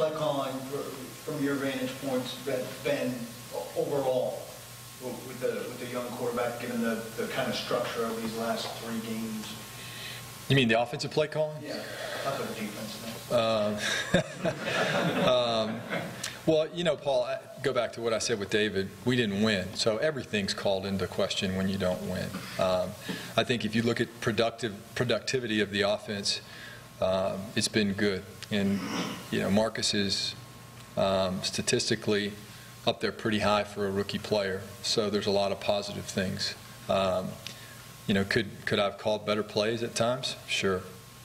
play calling from your vantage points been overall with the young quarterback, given the kind of structure of these last 3 games? You mean the offensive play calling? Yeah, not the defense. Well, you know, Paul, I go back to what I said with David. We didn't win, so everything's called into question when you don't win. I think if you look at productivity of the offense, it's been good. And, you know, Marcus is statistically up there pretty high for a rookie player, so there's a lot of positive things. You know, could I have called better plays at times? Sure.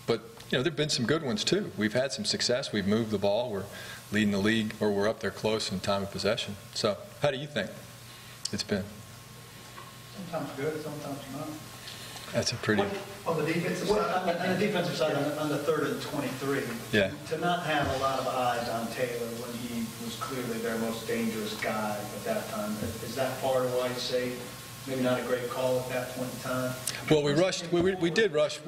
But, you know, there have been some good ones, too. We've had some success. We've moved the ball. We're leading the league, or we're up there close in time of possession. So how do you think it's been? Sometimes good, sometimes not. That's a pretty... On the defensive side, on the defensive side, on the 3rd and 23, yeah. To not have a lot of eyes on Taylor when he was clearly their most dangerous guy at that time, is that part of why you say maybe not a great call at that point in time? Well, we did rush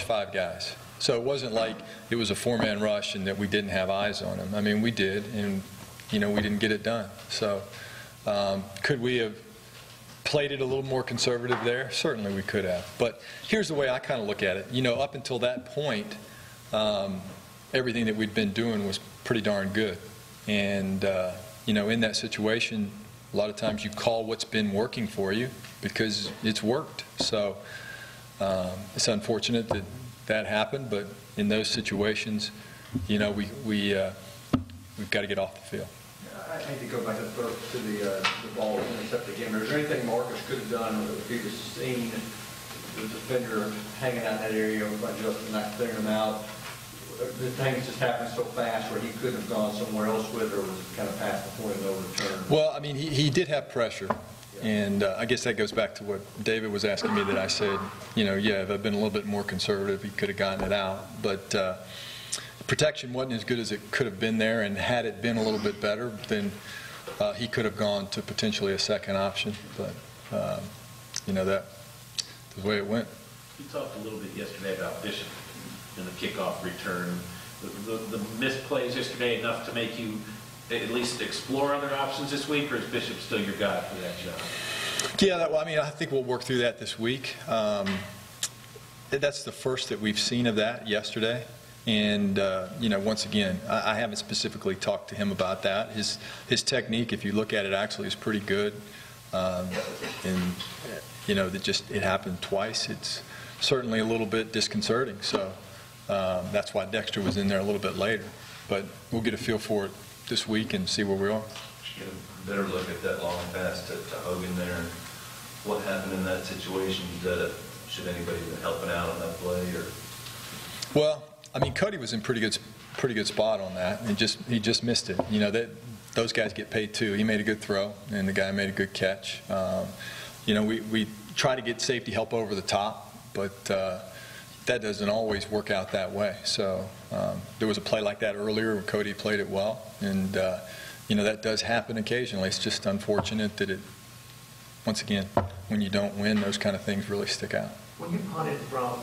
5 guys. So it wasn't like it was a 4-man rush and that we didn't have eyes on him. I mean, we did, and, you know, we didn't get it done. So could we have played it a little more conservative there? Certainly we could have. But here's the way I kind of look at it. You know, up until that point, everything that we'd been doing was pretty darn good. And, you know, in that situation, a lot of times you call what's been working for you because it's worked. So it's unfortunate that that happened, but in those situations, you know, we've got to get off the field. I hate to go back to the ball intercept again. Is there anything Marcus could have done if he was seen the defender hanging out in that area by Justin not clearing him out? The things just happened so fast where he couldn't have gone somewhere else with it, or was it kind of past the point of no return? Well, I mean, he did have pressure. And I guess that goes back to what David was asking me, that I said, you know, yeah, if I'd been a little bit more conservative, he could have gotten it out. But protection wasn't as good as it could have been there, and had it been a little bit better, then he could have gone to potentially a second option. But, you know, that's the way it went. You talked a little bit yesterday about Bishop and the kickoff return. The missed plays yesterday enough to make you at least explore other options this week, or is Bishop still your guy for that job? Yeah, well, I mean, I think we'll work through that this week. That's the first that we've seen of that yesterday. And, you know, once again, I haven't specifically talked to him about that. His technique, if you look at it, actually is pretty good. And, you know, it happened twice. It's certainly a little bit disconcerting. So that's why Dexter was in there a little bit later. But we'll get a feel for it this week and see where we are. Get a better look at that long pass to Hogan there. What happened in that situation? Should anybody have been helping out on that play? Or? Well, I mean, Cody was in pretty good spot on that, and he just missed it. You know, those guys get paid too. He made a good throw, and the guy made a good catch. You know, we try to get safety help over the top, but that doesn't always work out that way. So there was a play like that earlier where Cody played it well, and you know, that does happen occasionally. It's just unfortunate that once again, when you don't win, those kind of things really stick out. When you punted from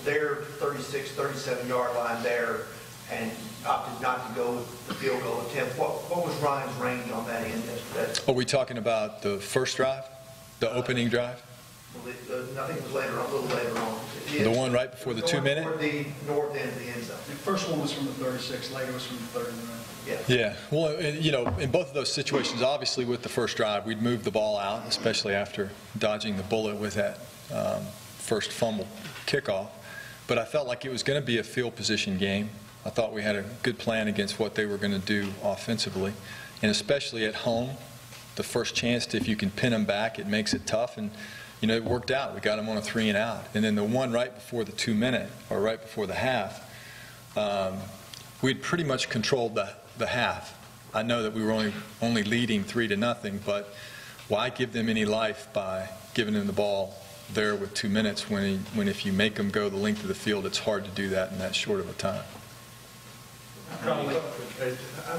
their 36, 37-yard line there and opted not to go with the field goal attempt, what was Ryan's range on that end? Are we talking about the first drive, the opening drive? I think it was later on, a little later on. The one right before the 2-minute? Toward the north end of the end zone. The first one was from the 36, later was from the 30. Yeah. Yeah. Well, you know, in both of those situations, obviously with the first drive, we'd moved the ball out, especially after dodging the bullet with that first fumble kickoff. But I felt like it was going to be a field position game. I thought we had a good plan against what they were going to do offensively. And especially at home, the first chance, if you can pin them back, it makes it tough. And you know, it worked out. We got them on a 3 and out. And then the one right before the 2-minute, or right before the half, we'd pretty much controlled the half. I know that we were only leading 3-0, but why give them any life by giving them the ball there with 2 minutes when if you make them go the length of the field, it's hard to do that in that short of a time. How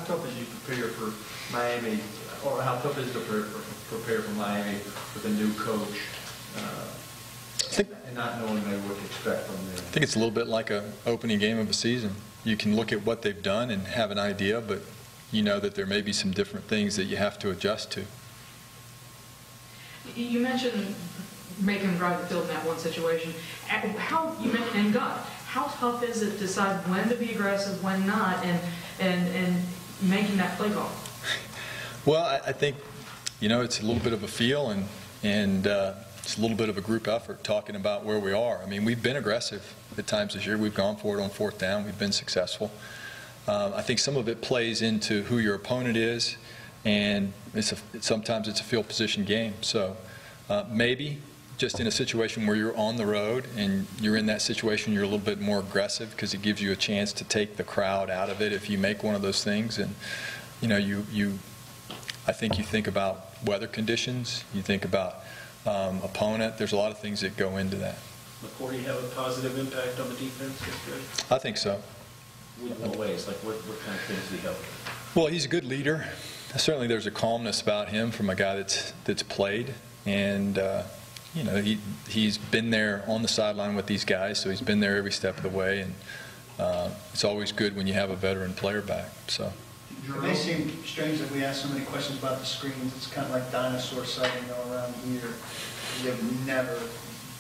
tough is you prepare for Miami, or how tough is it to prepare for Miami with a new coach? And not knowing maybe what to expect from them. I think it's a little bit like an opening game of a season. you can look at what they've done and have an idea, but you know that there may be some different things that you have to adjust to. You mentioned making them drive the field in that one situation. How you mentioned and God, how tough is it to decide when to be aggressive, when not, and making that play call? Well, I think, you know, it's a little bit of a feel, and it's a little bit of a group effort talking about where we are. I mean, we've been aggressive at times this year. We've gone for it on fourth down. We've been successful. I think some of it plays into who your opponent is, and sometimes it's a field position game. So maybe just in a situation where you're on the road and you're in that situation, you're a little bit more aggressive because it gives you a chance to take the crowd out of it if you make one of those things. And, you know, I think you think about weather conditions, you think about opponent. There's a lot of things that go into that. McCourty have a positive impact on the defense yesterday? I think so. In what ways? Like what kind of things do he help? Well, he's a good leader. Certainly there's a calmness about him from a guy that's played. And, you know, he's been there on the sideline with these guys, so he's been there every step of the way. And it's always good when you have a veteran player back. So. It may seem strange that we ask so many questions about the screens. It's kind of like dinosaur sighting all around here. They've never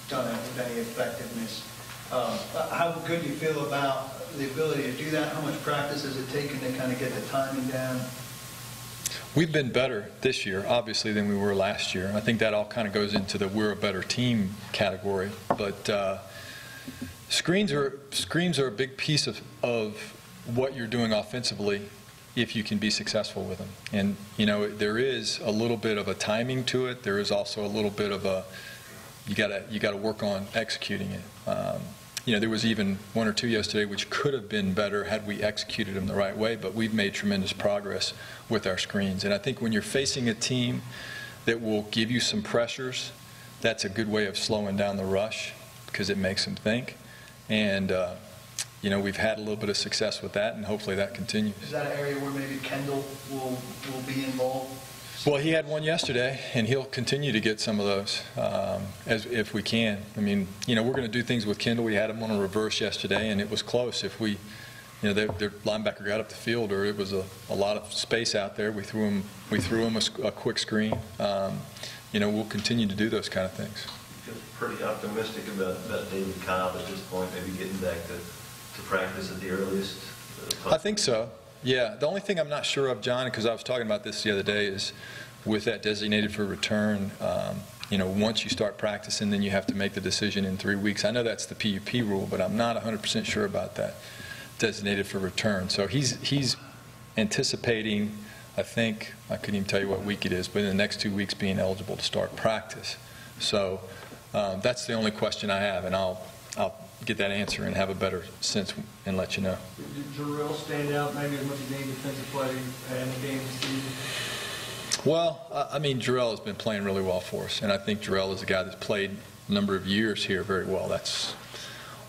done it with any effectiveness. How good do you feel about the ability to do that? How much practice has it taken to kind of get the timing down? We've been better this year, obviously, than we were last year. I think that all kind of goes into the we're a better team category. But screens are a big piece of what you're doing offensively if you can be successful with them. And, you know, there is a little bit of a timing to it. There is also a little bit of a, you gotta work on executing it. You know, there was even one or two yesterday which could have been better had we executed them the right way, but we've made tremendous progress with our screens. And I think when you're facing a team that will give you some pressures, that's a good way of slowing down the rush because it makes them think. And, you know, we've had a little bit of success with that, and hopefully that continues. Is that an area where maybe Kendall will be involved? Well, he had one yesterday, and he'll continue to get some of those if we can. I mean, you know, we're going to do things with Kendall. We had him on a reverse yesterday, and it was close. If we, you know, their linebacker got up the field, or it was a lot of space out there, we threw him a quick screen. You know, we'll continue to do those kind of things. You feel pretty optimistic about David Cobb at this point, maybe getting back to practice at the earliest? I think so. Yeah, the only thing I'm not sure of, John, because I was talking about this the other day, is with that designated for return, you know, once you start practicing, then you have to make the decision in 3 weeks. I know that's the PUP rule, but I'm not 100% sure about that designated for return. So he's anticipating, I think, I couldn't even tell you what week it is, but in the next 2 weeks being eligible to start practice. So that's the only question I have, and I'll get that answer and have a better sense and let you know. Did Jarrell stand out maybe as much as any defensive player in the game this season? Well, I mean, Jarrell has been playing really well for us, and I think Jarrell is a guy that's played a number of years here very well. That's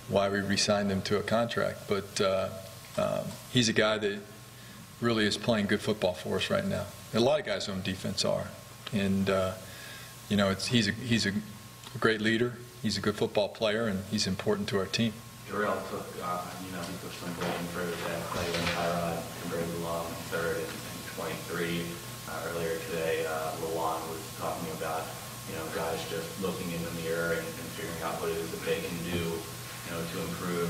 why we re-signed him to a contract. But he's a guy that really is playing good football for us right now. A lot of guys on defense are, and you know, he's a great leader. He's a good football player, and he's important to our team. Jarrell took, you know, he pushed some golden through that play when Tyrod converted along third and 23. Earlier today, Lalonde was talking about, you know, guys just looking in the mirror and figuring out what it is that they can do, you know, to improve.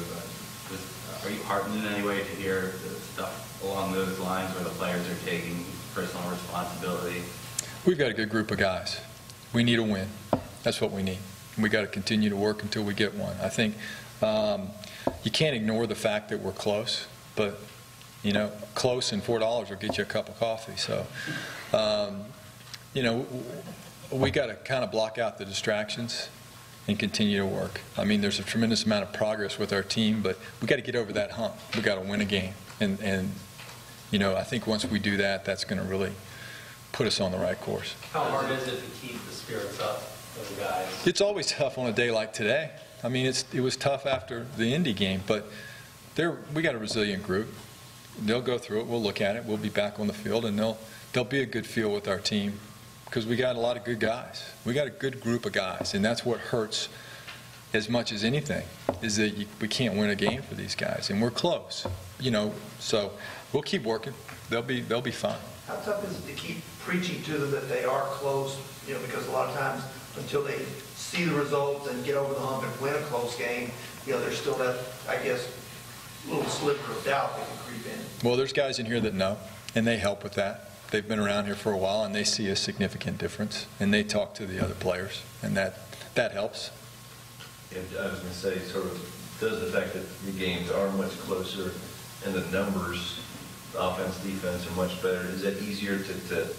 Are you heartened in any way to hear the stuff along those lines where the players are taking personal responsibility? We've got a good group of guys. We need a win. That's what we need. We got to continue to work until we get one. I think you can't ignore the fact that we're close, but, you know, close and $4 will get you a cup of coffee. So, you know, we got to kind of block out the distractions and continue to work. I mean, there's a tremendous amount of progress with our team, but we got to get over that hump. We got to win a game, and you know, I think once we do that, that's going to really put us on the right course. How hard is it to keep the spirits up? Guys. It's always tough on a day like today. I mean, it was tough after the Indy game, but we got a resilient group. They'll go through it. We'll look at it. We'll be back on the field, and they'll be a good feel with our team because we got a lot of good guys. We got a good group of guys, and that's what hurts as much as anything, is that we can't win a game for these guys, and we're close, you know. So we'll keep working. They'll be fine. How tough is it to keep preaching to them that they are close, you know, because a lot of times until they see the results and get over the hump and win a close game, you know, there's still that, I guess, little sliver of doubt that can creep in. Well, there's guys in here that know, and they help with that. They've been around here for a while, and they see a significant difference, and they talk to the other players, and that helps. Yeah, I was going to say, sort of, does the fact that the games are much closer and the numbers, the offense, defense are much better, is that easier to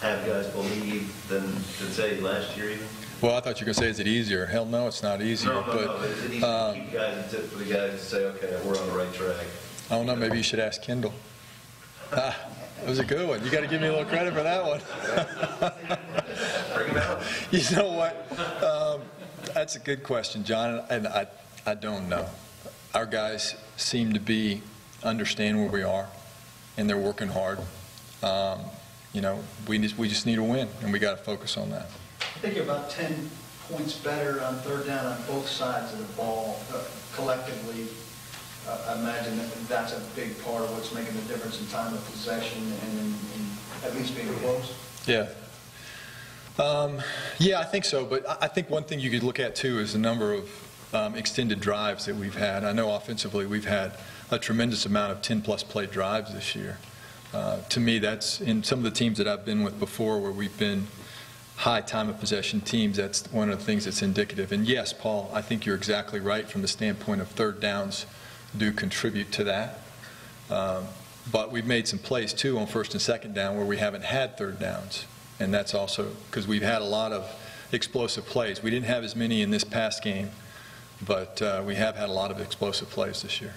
have guys believe than say last year even? Well, I thought you were going to say, is it easier? Hell no, it's not easier. No, but is it easier to keep guys, for the guys to say, okay, we're on the right track? I don't know, maybe you should ask Kendall. That was a good one. You got to give me a little credit for that one. Bring him out. You know what? That's a good question, John, and I don't know. Our guys seem to understand where we are, and they're working hard. You know, we just need a win, and we got to focus on that. I think you're about 10 points better on third down on both sides of the ball collectively. I imagine that's a big part of what's making the difference in time of possession and in at least being close. Yeah. Yeah, I think so. But I think one thing you could look at, too, is the number of extended drives that we've had. I know offensively we've had a tremendous amount of 10-plus play drives this year. To me, that's in some of the teams that I've been with before where we've been high time of possession teams, that's one of the things that's indicative. And yes, Paul, I think you're exactly right from the standpoint of third downs do contribute to that. But we've made some plays, too, on first and second down where we haven't had third downs. And that's also because we've had a lot of explosive plays. We didn't have as many in this past game, but we have had a lot of explosive plays this year.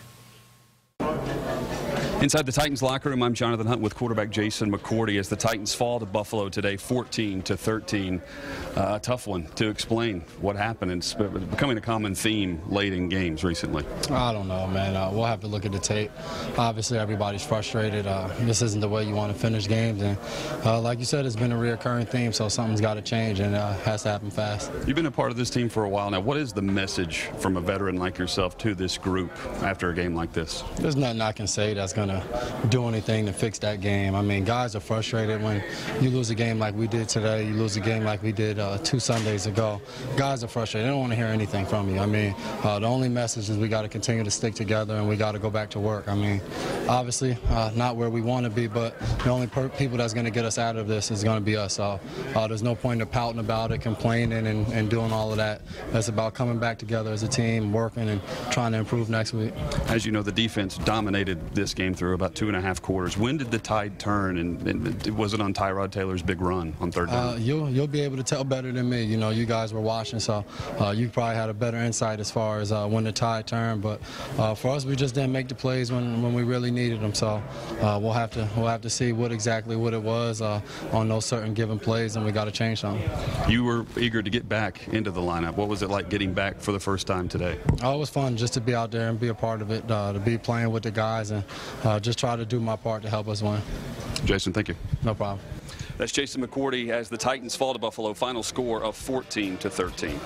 Inside the Titans locker room, I'm Jonathan Hunt with quarterback Jason McCourty as the Titans fall to Buffalo today 14-13. A tough one to explain what happened. It's becoming a common theme late in games recently. I don't know, man. We'll have to look at the tape. Obviously, everybody's frustrated. This isn't the way you want to finish games. And like you said, it's been a reoccurring theme, so something's got to change, and it has to happen fast. You've been a part of this team for a while now. What is the message from a veteran like yourself to this group after a game like this? There's nothing I can say that's going to do anything to fix that game. I mean, guys are frustrated when you lose a game like we did today, you lose a game like we did 2 Sundays ago. Guys are frustrated. They don't want to hear anything from you. I mean, the only message is we got to continue to stick together and we got to go back to work. I mean, obviously, not where we want to be, but the only people that's going to get us out of this is going to be us. So there's no point in pouting about it, complaining, and doing all of that. It's about coming back together as a team, working, and trying to improve next week. As you know, the defense dominated this game through about 2.5 quarters. When did the tide turn, and was it on Tyrod Taylor's big run on third down? You'll be able to tell better than me. You know, you guys were watching, so you probably had a better insight as far as when the tide turned. But for us, we just didn't make the plays when we really needed them. So we'll have to see what it was on those certain given plays, and we got to change something. You were eager to get back into the lineup. What was it like getting back for the first time today? Oh, it was fun just to be out there and be a part of it, to be playing with the guys, and just try to do my part to help us win. Jason, thank you. No problem. That's Jason McCourty as the Titans fall to Buffalo. Final score of 14-13.